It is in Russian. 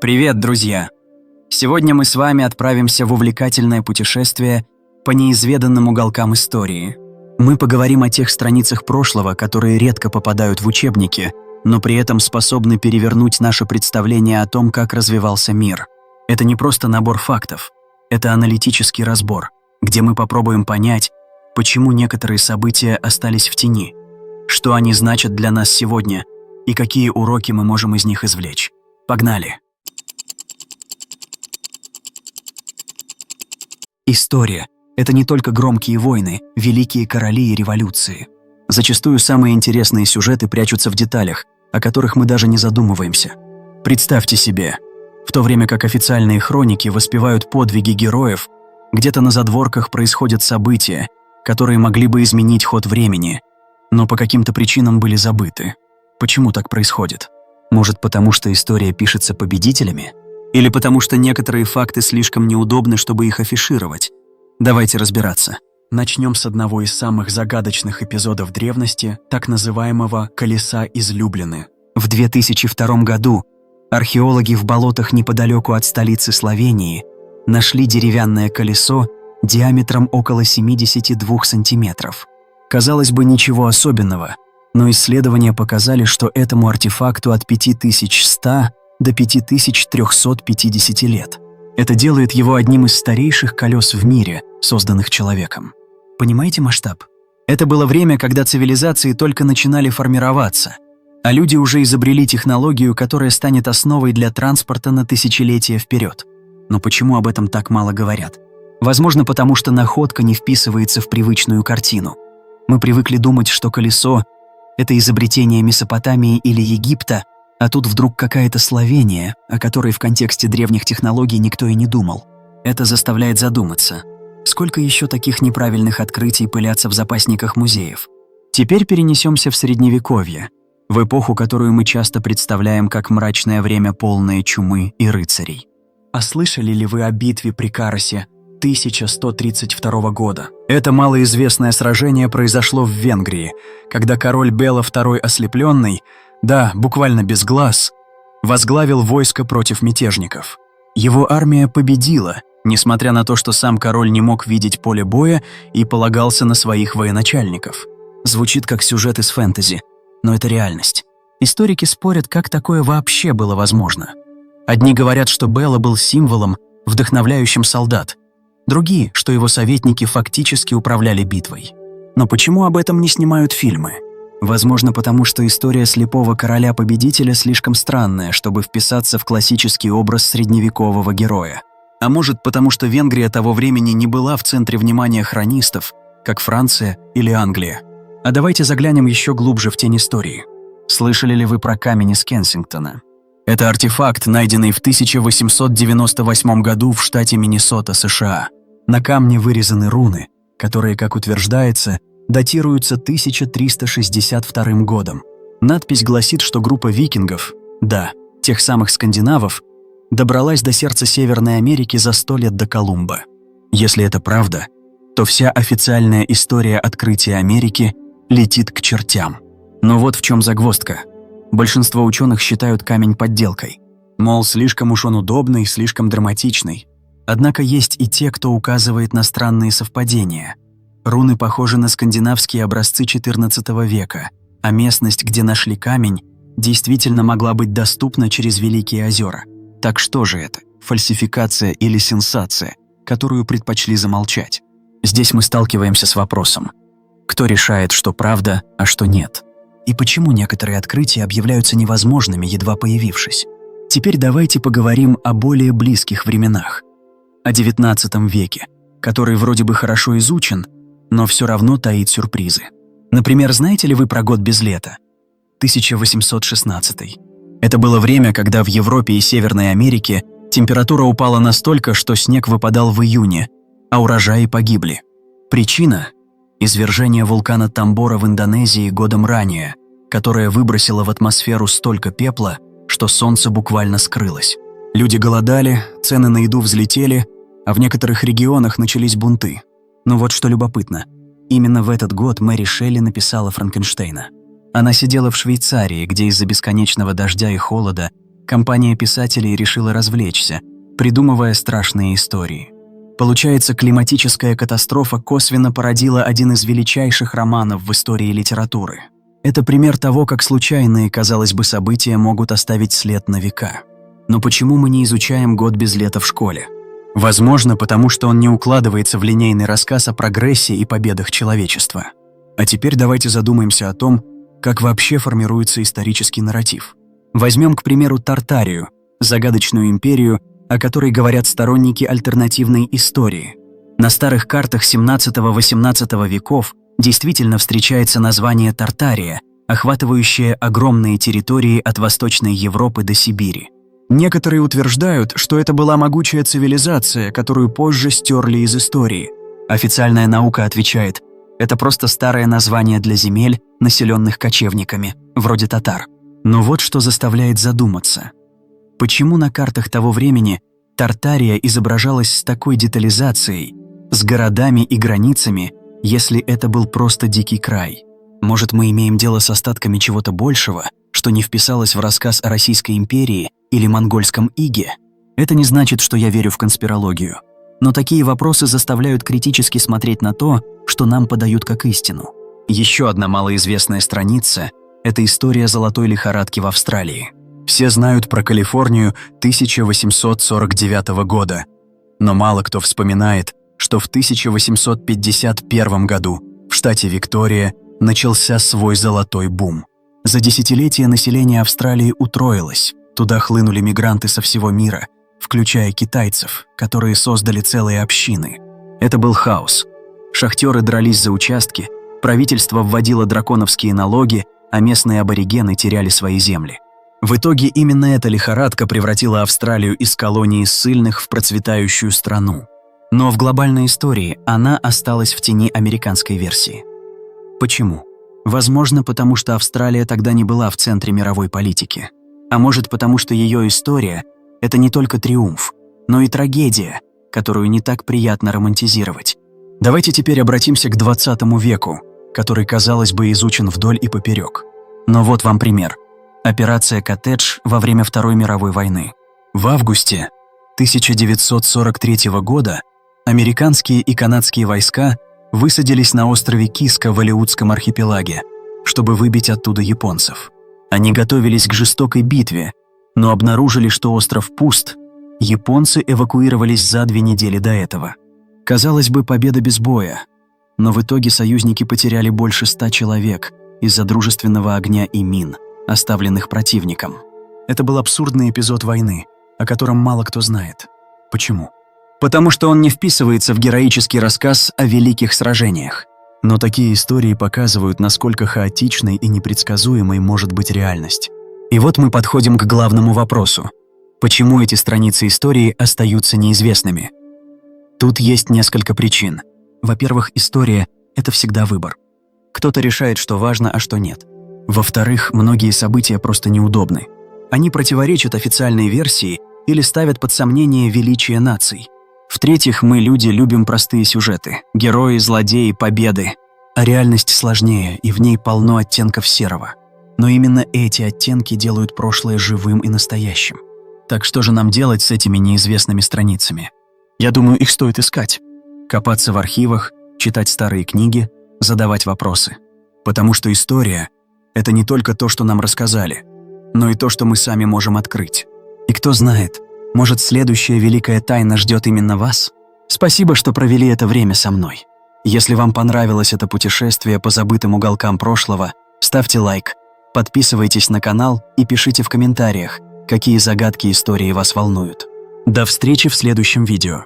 Привет, друзья! Сегодня мы с вами отправимся в увлекательное путешествие по неизведанным уголкам истории. Мы поговорим о тех страницах прошлого, которые редко попадают в учебники, но при этом способны перевернуть наше представление о том, как развивался мир. Это не просто набор фактов, это аналитический разбор, где мы попробуем понять, почему некоторые события остались в тени, что они значат для нас сегодня и какие уроки мы можем из них извлечь. Погнали! История — это не только громкие войны, великие короли и революции. Зачастую самые интересные сюжеты прячутся в деталях, о которых мы даже не задумываемся. Представьте себе, в то время как официальные хроники воспевают подвиги героев, где-то на задворках происходят события, которые могли бы изменить ход времени, но по каким-то причинам были забыты. Почему так происходит? Может, потому что история пишется победителями? Или потому что некоторые факты слишком неудобны, чтобы их афишировать? Давайте разбираться. Начнем с одного из самых загадочных эпизодов древности, так называемого «Колеса излюблены». В 2002 году археологи в болотах неподалеку от столицы Словении нашли деревянное колесо диаметром около 72 сантиметров. Казалось бы, ничего особенного, но исследования показали, что этому артефакту от 5100 до 5350 лет. Это делает его одним из старейших колес в мире, созданных человеком. Понимаете масштаб? Это было время, когда цивилизации только начинали формироваться, а люди уже изобрели технологию, которая станет основой для транспорта на тысячелетия вперед. Но почему об этом так мало говорят? Возможно, потому что находка не вписывается в привычную картину. Мы привыкли думать, что колесо — это изобретение Месопотамии или Египта, а тут вдруг какая-то Словения, о которой в контексте древних технологий никто и не думал. Это заставляет задуматься. Сколько еще таких неправильных открытий пылятся в запасниках музеев? Теперь перенесемся в Средневековье, в эпоху, которую мы часто представляем как мрачное время, полное чумы и рыцарей. А слышали ли вы о битве при Карасе 1132 года? Это малоизвестное сражение произошло в Венгрии, когда король Бела II Ослепленный, да, буквально без глаз, возглавил войско против мятежников. Его армия победила, несмотря на то, что сам король не мог видеть поле боя и полагался на своих военачальников. Звучит как сюжет из фэнтези, но это реальность. Историки спорят, как такое вообще было возможно. Одни говорят, что Бела был символом, вдохновляющим солдат, другие, что его советники фактически управляли битвой. Но почему об этом не снимают фильмы? Возможно, потому что история слепого короля-победителя слишком странная, чтобы вписаться в классический образ средневекового героя. А может, потому что Венгрия того времени не была в центре внимания хронистов, как Франция или Англия. А давайте заглянем еще глубже в тень истории. Слышали ли вы про камень из Кенсингтона? Это артефакт, найденный в 1898 году в штате Миннесота, США. На камне вырезаны руны, которые, как утверждается, датируются 1362 годом. Надпись гласит, что группа викингов, да, тех самых скандинавов, добралась до сердца Северной Америки за 100 лет до Колумба. Если это правда, то вся официальная история открытия Америки летит к чертям. Но вот в чем загвоздка. Большинство ученых считают камень подделкой. Мол, слишком уж он удобный, слишком драматичный. Однако есть и те, кто указывает на странные совпадения. Руны похожи на скандинавские образцы XIV века, а местность, где нашли камень, действительно могла быть доступна через Великие озера. Так что же это? Фальсификация или сенсация, которую предпочли замолчать? Здесь мы сталкиваемся с вопросом: кто решает, что правда, а что нет? И почему некоторые открытия объявляются невозможными, едва появившись? Теперь давайте поговорим о более близких временах. О XIX веке, который вроде бы хорошо изучен, но все равно таит сюрпризы. Например, знаете ли вы про год без лета? 1816. Это было время, когда в Европе и Северной Америке температура упала настолько, что снег выпадал в июне, а урожаи погибли. Причина – извержение вулкана Тамбора в Индонезии годом ранее, которое выбросило в атмосферу столько пепла, что солнце буквально скрылось. Люди голодали, цены на еду взлетели, а в некоторых регионах начались бунты. Но вот что любопытно. Именно в этот год Мэри Шелли написала Франкенштейна. Она сидела в Швейцарии, где из-за бесконечного дождя и холода компания писателей решила развлечься, придумывая страшные истории. Получается, климатическая катастрофа косвенно породила один из величайших романов в истории литературы. Это пример того, как случайные, казалось бы, события могут оставить след на века. Но почему мы не изучаем «Год без лета» в школе? Возможно, потому что он не укладывается в линейный рассказ о прогрессе и победах человечества. А теперь давайте задумаемся о том, как вообще формируется исторический нарратив. Возьмем, к примеру, Тартарию, загадочную империю, о которой говорят сторонники альтернативной истории. На старых картах 17-18 веков действительно встречается название Тартария, охватывающее огромные территории от Восточной Европы до Сибири. Некоторые утверждают, что это была могучая цивилизация, которую позже стерли из истории. Официальная наука отвечает, это просто старое название для земель, населенных кочевниками, вроде татар. Но вот что заставляет задуматься. Почему на картах того времени Тартария изображалась с такой детализацией, с городами и границами, если это был просто дикий край? Может, мы имеем дело с остатками чего-то большего, что не вписалось в рассказ о Российской империи или монгольском иге? Это не значит, что я верю в конспирологию. Но такие вопросы заставляют критически смотреть на то, что нам подают как истину. Еще одна малоизвестная страница – это история золотой лихорадки в Австралии. Все знают про Калифорнию 1849 года, но мало кто вспоминает, что в 1851 году в штате Виктория начался свой золотой бум. За десятилетия население Австралии утроилось, туда хлынули мигранты со всего мира, включая китайцев, которые создали целые общины. Это был хаос. Шахтеры дрались за участки, правительство вводило драконовские налоги, а местные аборигены теряли свои земли. В итоге именно эта лихорадка превратила Австралию из колонии ссыльных в процветающую страну. Но в глобальной истории она осталась в тени американской версии. Почему? Возможно, потому что Австралия тогда не была в центре мировой политики. А может, потому что ее история – это не только триумф, но и трагедия, которую не так приятно романтизировать. Давайте теперь обратимся к 20 веку, который, казалось бы, изучен вдоль и поперек. Но вот вам пример. Операция «Коттедж» во время Второй мировой войны. В августе 1943 года американские и канадские войска высадились на острове Киска в Алеутском архипелаге, чтобы выбить оттуда японцев. Они готовились к жестокой битве, но обнаружили, что остров пуст. Японцы эвакуировались за 2 недели до этого. Казалось бы, победа без боя, но в итоге союзники потеряли больше 100 человек из-за дружественного огня и мин, оставленных противником. Это был абсурдный эпизод войны, о котором мало кто знает. Почему? Потому что он не вписывается в героический рассказ о великих сражениях. Но такие истории показывают, насколько хаотичной и непредсказуемой может быть реальность. И вот мы подходим к главному вопросу. Почему эти страницы истории остаются неизвестными? Тут есть несколько причин. Во-первых, история – это всегда выбор. Кто-то решает, что важно, а что нет. Во-вторых, многие события просто неудобны. Они противоречат официальной версии или ставят под сомнение величие наций. В-третьих, мы, люди, любим простые сюжеты – герои, злодеи, победы. А реальность сложнее, и в ней полно оттенков серого. Но именно эти оттенки делают прошлое живым и настоящим. Так что же нам делать с этими неизвестными страницами? Я думаю, их стоит искать. Копаться в архивах, читать старые книги, задавать вопросы. Потому что история – это не только то, что нам рассказали, но и то, что мы сами можем открыть. И кто знает, может, следующая великая тайна ждет именно вас? Спасибо, что провели это время со мной. Если вам понравилось это путешествие по забытым уголкам прошлого, ставьте лайк, подписывайтесь на канал и пишите в комментариях, какие загадки истории вас волнуют. До встречи в следующем видео.